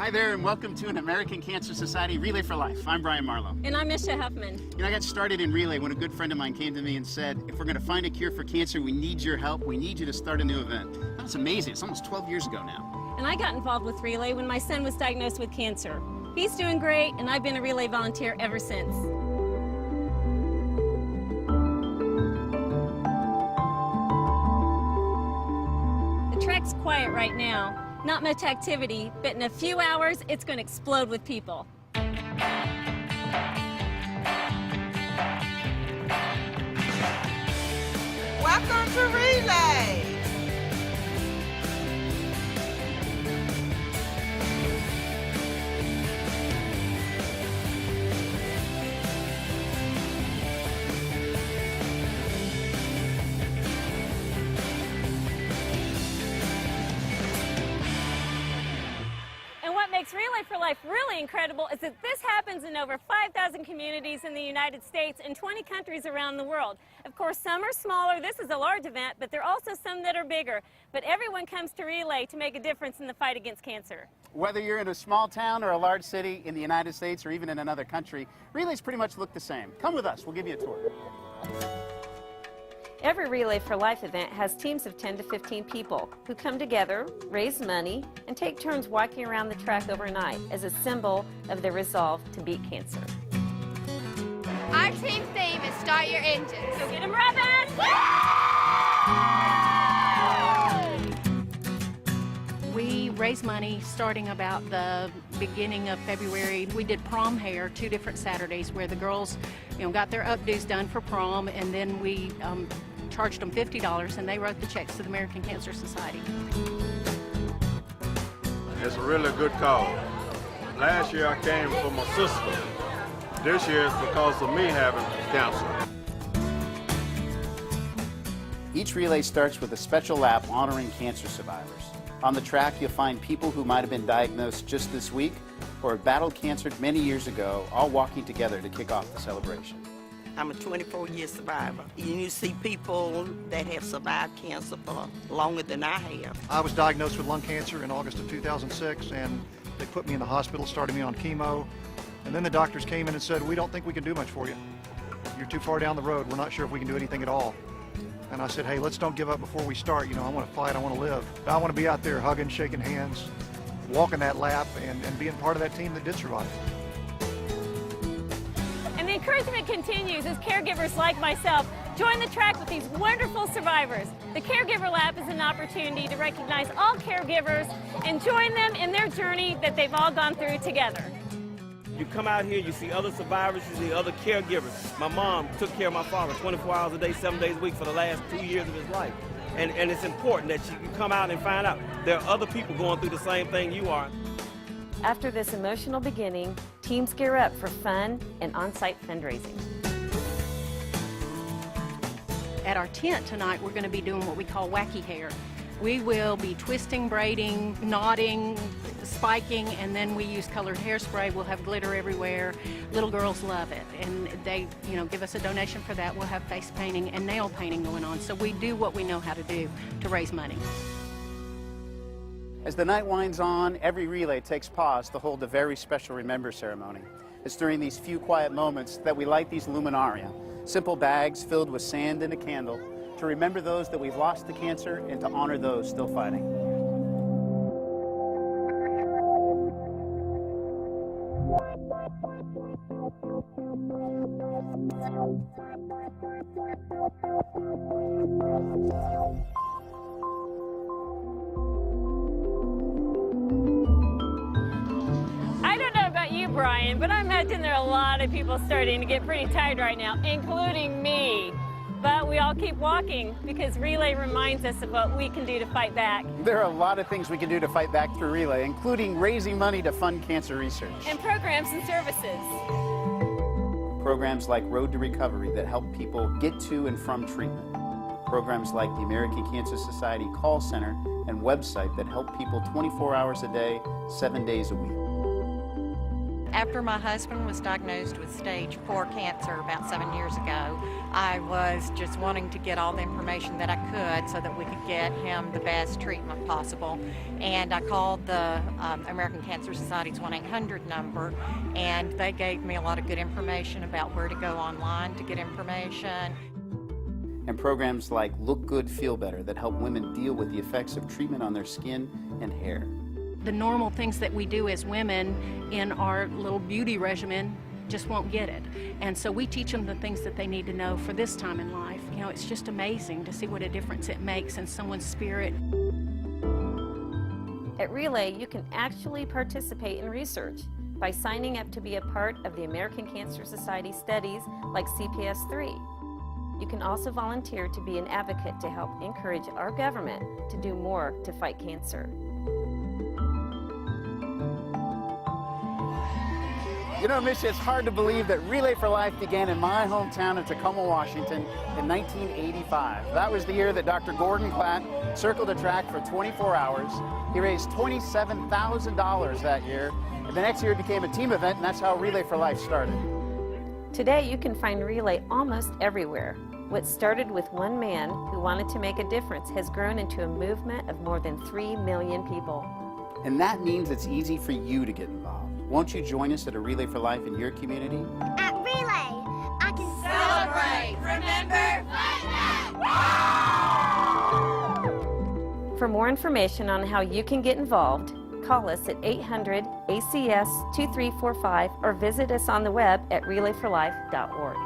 Hi there, and welcome to an American Cancer Society Relay for Life. I'm Brian Marlowe. And I'm Misha Huffman. You know, I got started in Relay when a good friend of mine came to me and said, if we're going to find a cure for cancer, we need your help. We need you to start a new event. That's amazing. It's almost 12 years ago now. And I got involved with Relay when my son was diagnosed with cancer. He's doing great, and I've been a Relay volunteer ever since. The track's quiet right now. Not much activity, but in a few hours, it's going to explode with people. Welcome to Relay. What makes Relay for Life really incredible is that this happens in over 5,000 communities in the United States and 20 countries around the world. Of course, some are smaller. This is a large event, but there are also some that are bigger. But everyone comes to Relay to make a difference in the fight against cancer. Whether you're in a small town or a large city in the United States or even in another country, relays pretty much look the same. Come with us. We'll give you a tour. Every Relay for Life event has teams of 10 to 15 people who come together, raise money, and take turns walking around the track overnight as a symbol of their resolve to beat cancer. Our team's theme is Start Your Engines. So get them revving! We raise money starting about the beginning of February. We did prom hair 2 different Saturdays where the girls, got their updos done for prom, and then we charged them $50 and they wrote the checks to the American Cancer Society. It's a really good cause. Last year I came for my sister. This year it's because of me having cancer. Each relay starts with a special lap honoring cancer survivors. On the track, you'll find people who might have been diagnosed just this week or have battled cancer many years ago, all walking together to kick off the celebration. I'm a 24-year survivor. You see people that have survived cancer for longer than I have. I was diagnosed with lung cancer in August of 2006, and they put me in the hospital, started me on chemo, and then the doctors came in and said, we don't think we can do much for you. You're too far down the road. We're not sure if we can do anything at all. And I said, hey, let's don't give up before we start. I want to fight, I want to live. I want to be out there hugging, shaking hands, walking that lap, and being part of that team that did survive. And the encouragement continues as caregivers like myself join the track with these wonderful survivors. The Caregiver Lap is an opportunity to recognize all caregivers and join them in their journey that they've all gone through together. You come out here, you see other survivors, you see other caregivers. My mom took care of my father 24 hours a day, 7 days a week for the last 2 years of his life. And it's important that you come out and find out there are other people going through the same thing you are. After this emotional beginning, teams gear up for fun and on-site fundraising. At our tent tonight, we're going to be doing what we call wacky hair. We will be twisting, braiding, knotting, spiking, and then we use colored hairspray. We'll have glitter everywhere. Little girls love it, and they, give us a donation for that. We'll have face painting and nail painting going on. So we do what we know how to do to raise money. As the night winds on, every relay takes pause to hold a very special remember ceremony. It's during these few quiet moments that we light these luminaria, simple bags filled with sand and a candle, to remember those that we've lost to cancer and to honor those still fighting. I don't know about you, Brian, but I imagine there are a lot of people starting to get pretty tired right now, including me. But we all keep walking because Relay reminds us of what we can do to fight back. There are a lot of things we can do to fight back through Relay, including raising money to fund cancer research. And programs and services. Programs like Road to Recovery that help people get to and from treatment. Programs like the American Cancer Society call center and website that help people 24 hours a day, 7 days a week. After my husband was diagnosed with stage 4 cancer about 7 years ago, I was just wanting to get all the information that I could so that we could get him the best treatment possible. And I called the American Cancer Society's 1-800 number, and they gave me a lot of good information about where to go online to get information. And programs like Look Good, Feel Better that help women deal with the effects of treatment on their skin and hair. The normal things that we do as women in our little beauty regimen just won't get it. And so we teach them the things that they need to know for this time in life. You know, it's just amazing to see what a difference it makes in someone's spirit. At Relay, you can actually participate in research by signing up to be a part of the American Cancer Society studies like CPS-3. You can also volunteer to be an advocate to help encourage our government to do more to fight cancer. You know, Misha, it's hard to believe that Relay for Life began in my hometown of Tacoma, Washington in 1985. That was the year that Dr. Gordon Klatt circled a track for 24 hours. He raised $27,000 that year, and the next year it became a team event, and that's how Relay for Life started. Today, you can find Relay almost everywhere. What started with one man who wanted to make a difference has grown into a movement of more than 3 million people. And that means it's easy for you to get involved. Won't you join us at a Relay for Life in your community? At Relay, I can celebrate, remember, fight back. For more information on how you can get involved, call us at 800-ACS-2345 or visit us on the web at relayforlife.org.